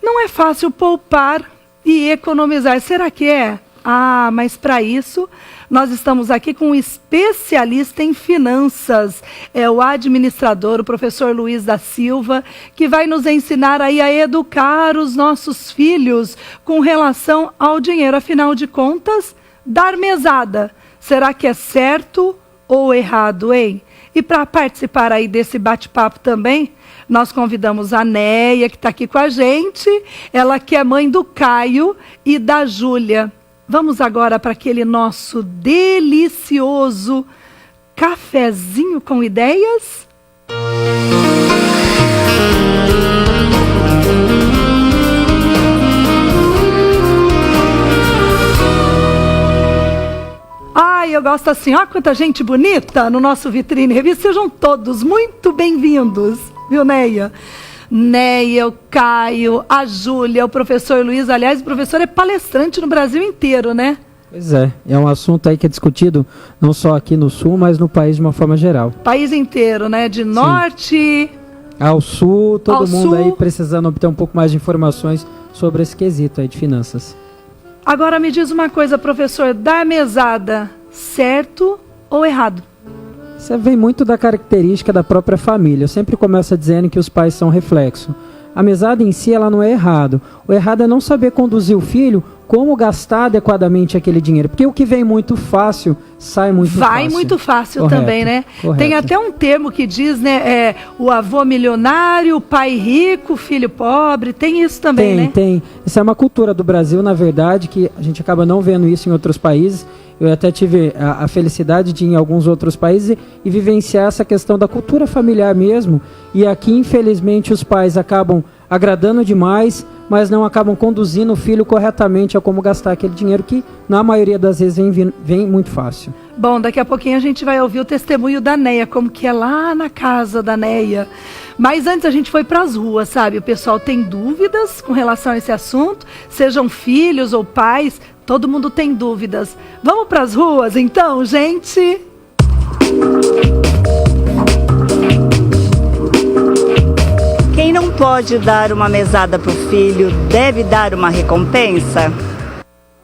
Não é fácil poupar e economizar. Será que é? Ah, mas para isso, nós estamos aqui com um especialista em finanças. É o administrador, o professor Luiz da Silva, que vai nos ensinar aí a educar os nossos filhos com relação ao dinheiro. Afinal de contas, dar mesada. Será que é certo ou errado, hein? E para participar aí desse bate-papo também, nós convidamos a Neia, que está aqui com a gente. Ela que é mãe do Caio e da Júlia. Vamos agora para aquele nosso delicioso cafezinho com ideias? Ai, eu gosto assim, ó, quanta gente bonita no nosso Vitrine Revista. Sejam todos muito bem-vindos, viu, Neia? Neia, o Caio, a Júlia, o professor Luiz. Aliás, o professor é palestrante no Brasil inteiro, né? Pois é um assunto aí que é discutido não só aqui no Sul, mas no país de uma forma geral. País inteiro, né? De norte ao sul, todo mundo sul. Aí precisando obter um pouco mais de informações sobre esse quesito aí de finanças. Agora me diz uma coisa, professor, dar mesada, certo ou errado? Isso vem muito da característica da própria família. Eu sempre começo dizendo que os pais são reflexo. A mesada em si, ela não é errado. O errado é não saber conduzir o filho como gastar adequadamente aquele dinheiro. Porque o que vem muito fácil, sai muito fácil. Vai muito fácil. Correto, também, né? Correto. Tem até um termo que diz, né? O avô milionário, o pai rico, o filho pobre. Tem isso também, né? Tem. Isso é uma cultura do Brasil, na verdade, que a gente acaba não vendo isso em outros países. Eu até tive a felicidade de ir em alguns outros países e vivenciar essa questão da cultura familiar mesmo. E aqui, infelizmente, os pais acabam agradando demais, mas não acabam conduzindo o filho corretamente a como gastar aquele dinheiro que, na maioria das vezes, vem muito fácil. Bom, daqui a pouquinho a gente vai ouvir o testemunho da Neia, como que é lá na casa da Neia. Mas antes a gente foi para as ruas, sabe? O pessoal tem dúvidas com relação a esse assunto, sejam filhos ou pais, todo mundo tem dúvidas. Vamos para as ruas então, gente? Quem não pode dar uma mesada para o filho deve dar uma recompensa?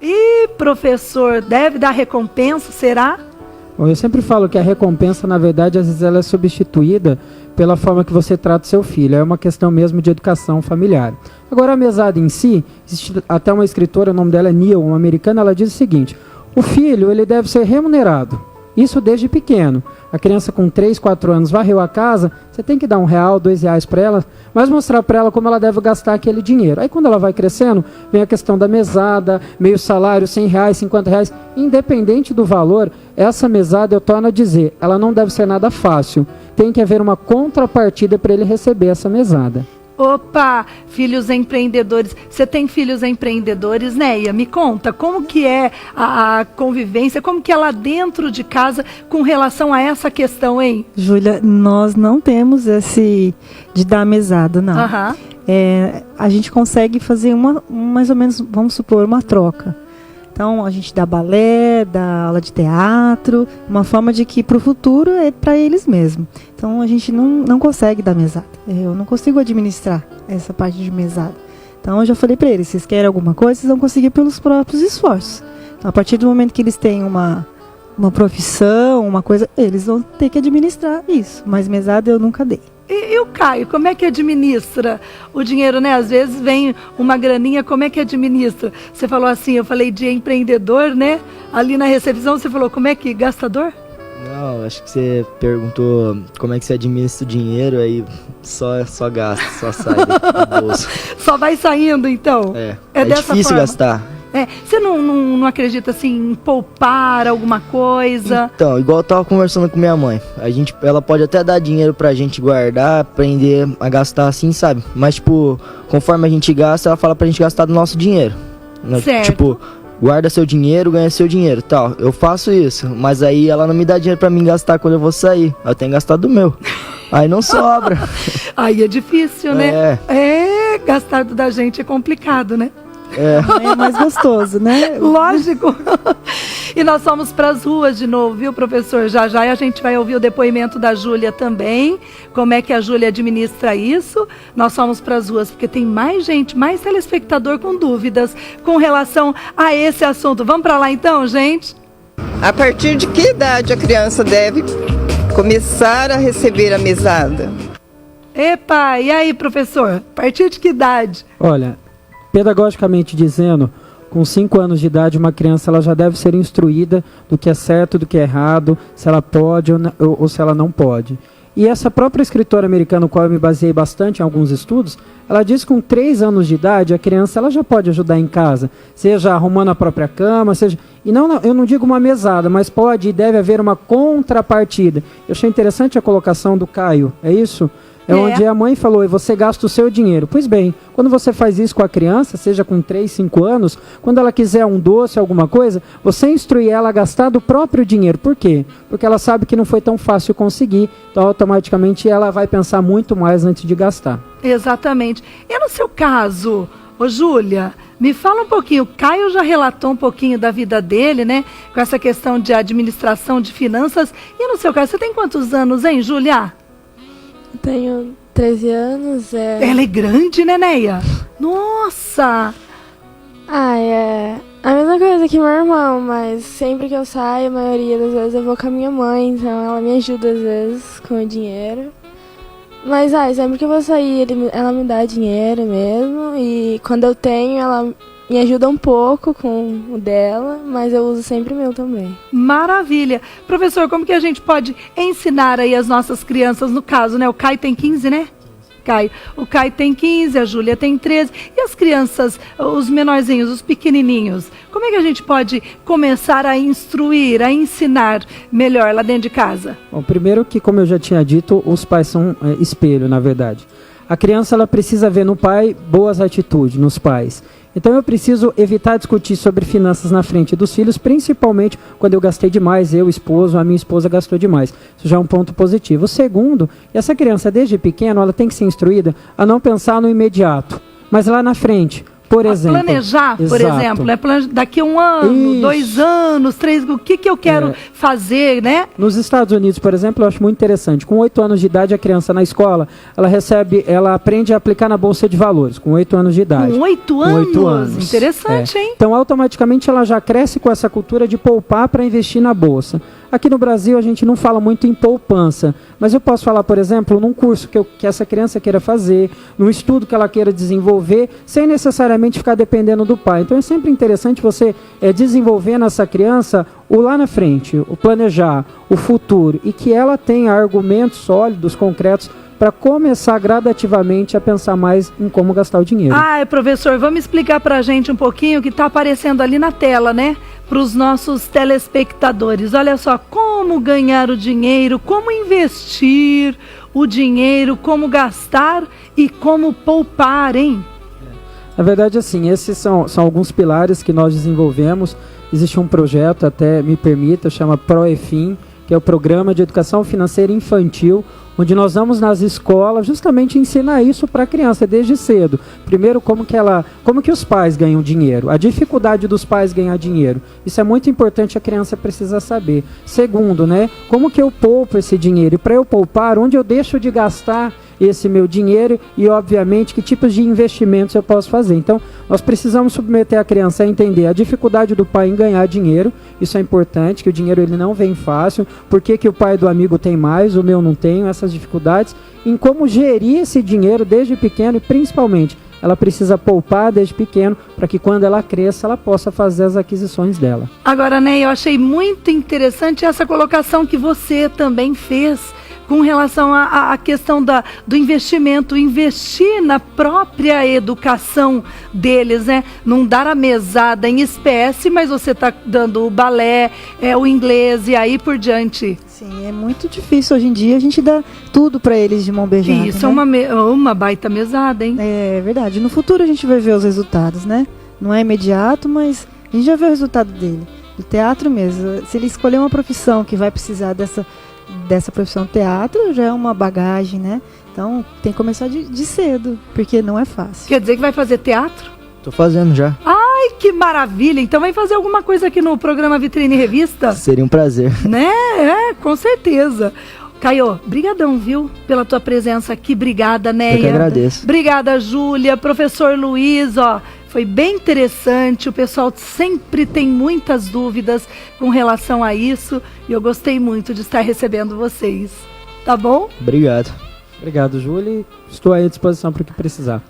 E professor, deve dar recompensa, será? Bom, eu sempre falo que a recompensa, na verdade, às vezes ela é substituída pela forma que você trata o seu filho. É uma questão mesmo de educação familiar. Agora, a mesada em si, existe até uma escritora, o nome dela é Neil, uma americana, ela diz o seguinte: o filho, ele deve ser remunerado. Isso desde pequeno. A criança com 3, 4 anos varreu a casa, você tem que dar R$1, R$2 para ela, mas mostrar para ela como ela deve gastar aquele dinheiro. Aí quando ela vai crescendo, vem a questão da mesada, meio salário, R$100, R$50. Independente do valor, essa mesada, eu torno a dizer, ela não deve ser nada fácil. Tem que haver uma contrapartida para ele receber essa mesada. Opa, filhos empreendedores. Você tem filhos empreendedores, Neia? Me conta, como que é a convivência, como que é lá dentro de casa com relação a essa questão, hein? Júlia, nós não temos esse de dar mesada, não. Aham. A gente consegue fazer mais ou menos, vamos supor, uma troca. Então, a gente dá balé, dá aula de teatro, uma forma de que para o futuro é para eles mesmos. Então, a gente não consegue dar mesada. Eu não consigo administrar essa parte de mesada. Então, eu já falei para eles, vocês querem alguma coisa, vocês vão conseguir pelos próprios esforços. Então, a partir do momento que eles têm uma profissão, uma coisa, eles vão ter que administrar isso. Mas mesada eu nunca dei. E o Caio, como é que administra o dinheiro, né? Às vezes vem uma graninha, como é que administra? Você falou assim, eu falei de empreendedor, né? Ali na recepção você falou, como é que gastador? Não, acho que você perguntou como é que você administra o dinheiro, aí só gasta, só sai do bolso. Só vai saindo, então? É dessa difícil forma. gastar. Você não acredita assim em poupar alguma coisa? Então, igual eu tava conversando com minha mãe, ela pode até dar dinheiro pra gente guardar, aprender a gastar assim, sabe? Mas, tipo, conforme a gente gasta, ela fala pra gente gastar do nosso dinheiro. Certo. Tipo, guarda seu dinheiro, ganha seu dinheiro, tal. Eu faço isso, mas aí ela não me dá dinheiro pra mim gastar quando eu vou sair. Eu tenho que gastar do meu. Aí não sobra. Aí é difícil, né? Gastar do da gente é complicado, né? É mais gostoso, né? Lógico. E nós fomos para as ruas de novo, viu, professor? Já já a gente vai ouvir o depoimento da Júlia também, como é que a Júlia administra isso. Nós fomos para as ruas porque tem mais gente, mais telespectador com dúvidas com relação a esse assunto. Vamos para lá então, gente? A partir de que idade a criança deve começar a receber a mesada? Epa, e aí, professor? A partir de que idade? Olha, pedagogicamente dizendo, com 5 anos de idade, uma criança ela já deve ser instruída do que é certo, do que é errado, se ela pode ou se ela não pode. E essa própria escritora americana, no qual eu me baseei bastante em alguns estudos, ela diz que com 3 anos de idade, a criança ela já pode ajudar em casa, seja arrumando a própria cama, seja... E não, eu não digo uma mesada, mas pode e deve haver uma contrapartida. Eu achei interessante a colocação do Caio, é isso? Onde a mãe falou, e você gasta o seu dinheiro. Pois bem, quando você faz isso com a criança, seja com 3, 5 anos, quando ela quiser um doce, alguma coisa, você instrui ela a gastar do próprio dinheiro. Por quê? Porque ela sabe que não foi tão fácil conseguir, então automaticamente ela vai pensar muito mais antes de gastar. Exatamente. E no seu caso, ô Júlia, me fala um pouquinho, o Caio já relatou um pouquinho da vida dele, né? Com essa questão de administração de finanças. E no seu caso, você tem quantos anos, hein, Júlia? Tenho 13 anos. Ela é grande, né, Neia? Nossa! É a mesma coisa que meu irmão, mas sempre que eu saio, a maioria das vezes eu vou com a minha mãe, então ela me ajuda às vezes com o dinheiro. Mas sempre que eu vou sair, ela me dá dinheiro mesmo, e quando eu tenho, ela me ajuda um pouco com o dela, mas eu uso sempre o meu também. Maravilha. Professor, como que a gente pode ensinar aí as nossas crianças, no caso, né? O Caio tem 15, né? Caio. O Caio tem 15, a Júlia tem 13. E as crianças, os menorzinhos, os pequenininhos, como é que a gente pode começar a instruir, a ensinar melhor lá dentro de casa? Bom, primeiro que, como eu já tinha dito, os pais são espelho, na verdade. A criança ela precisa ver no pai boas atitudes, nos pais. Então eu preciso evitar discutir sobre finanças na frente dos filhos, principalmente quando eu gastei demais, eu, esposo, a minha esposa gastou demais. Isso já é um ponto positivo. O segundo, essa criança desde pequena, ela tem que ser instruída a não pensar no imediato, mas lá na frente. Por exemplo, planejar, por exemplo, né? Daqui a 1 ano, 2 anos, 3, o que eu quero fazer, né? Nos Estados Unidos, por exemplo, eu acho muito interessante. Com 8 anos de idade, a criança na escola, ela aprende a aplicar na Bolsa de Valores, com 8 anos de idade. Com 8 anos? Com 8 anos. Interessante, hein? Então, automaticamente, ela já cresce com essa cultura de poupar para investir na Bolsa. Aqui no Brasil, a gente não fala muito em poupança, mas eu posso falar, por exemplo, num curso que essa criança queira fazer, num estudo que ela queira desenvolver, sem necessariamente ficar dependendo do pai. Então, é sempre interessante você desenvolver nessa criança o lá na frente, o planejar, o futuro, e que ela tenha argumentos sólidos, concretos, para começar gradativamente a pensar mais em como gastar o dinheiro. Professor, vamos explicar para a gente um pouquinho o que está aparecendo ali na tela, né? Para os nossos telespectadores. Olha só, como ganhar o dinheiro, como investir o dinheiro, como gastar e como poupar, hein? Na verdade, assim, esses são alguns pilares que nós desenvolvemos. Existe um projeto, até me permita, chama ProEFIN, que é o Programa de Educação Financeira Infantil, onde nós vamos nas escolas justamente ensinar isso para a criança desde cedo. Primeiro, como que os pais ganham dinheiro, a dificuldade dos pais ganhar dinheiro. Isso é muito importante, a criança precisa saber. Segundo, né, como que eu poupo esse dinheiro? E para eu poupar, onde eu deixo de gastar esse meu dinheiro e, obviamente, que tipos de investimentos eu posso fazer. Então, nós precisamos submeter a criança a entender a dificuldade do pai em ganhar dinheiro. Isso é importante, que o dinheiro ele não vem fácil. Por que o pai do amigo tem mais, o meu não tem, essas dificuldades. Em como gerir esse dinheiro desde pequeno e, principalmente, ela precisa poupar desde pequeno para que quando ela cresça, ela possa fazer as aquisições dela. Agora, Ney, eu achei muito interessante essa colocação que você também fez com relação à questão do investimento, investir na própria educação deles, né? Não dar a mesada em espécie, mas você está dando o balé, o inglês e aí por diante. Sim, é muito difícil hoje em dia a gente dar tudo para eles de mão beijada. Isso, né? É uma baita mesada, hein? É verdade. No futuro a gente vai ver os resultados, né? Não é imediato, mas a gente já vê o resultado dele. Do teatro mesmo. Se ele escolher uma profissão que vai precisar dessa profissão teatro, já é uma bagagem, né? Então tem que começar de cedo, porque não é fácil. Quer dizer que vai fazer teatro? Tô fazendo já. Ai, que maravilha! Então vai fazer alguma coisa aqui no programa Vitrine Revista? Seria um prazer. Né? Com certeza. Caio, brigadão, viu? Pela tua presença aqui. Obrigada, Neia. Eu que agradeço. Obrigada, Júlia. Professor Luiz, ó. Foi bem interessante. O pessoal sempre tem muitas dúvidas com relação a isso. E eu gostei muito de estar recebendo vocês. Tá bom? Obrigado. Obrigado, Júlia. Estou aí à disposição para o que precisar.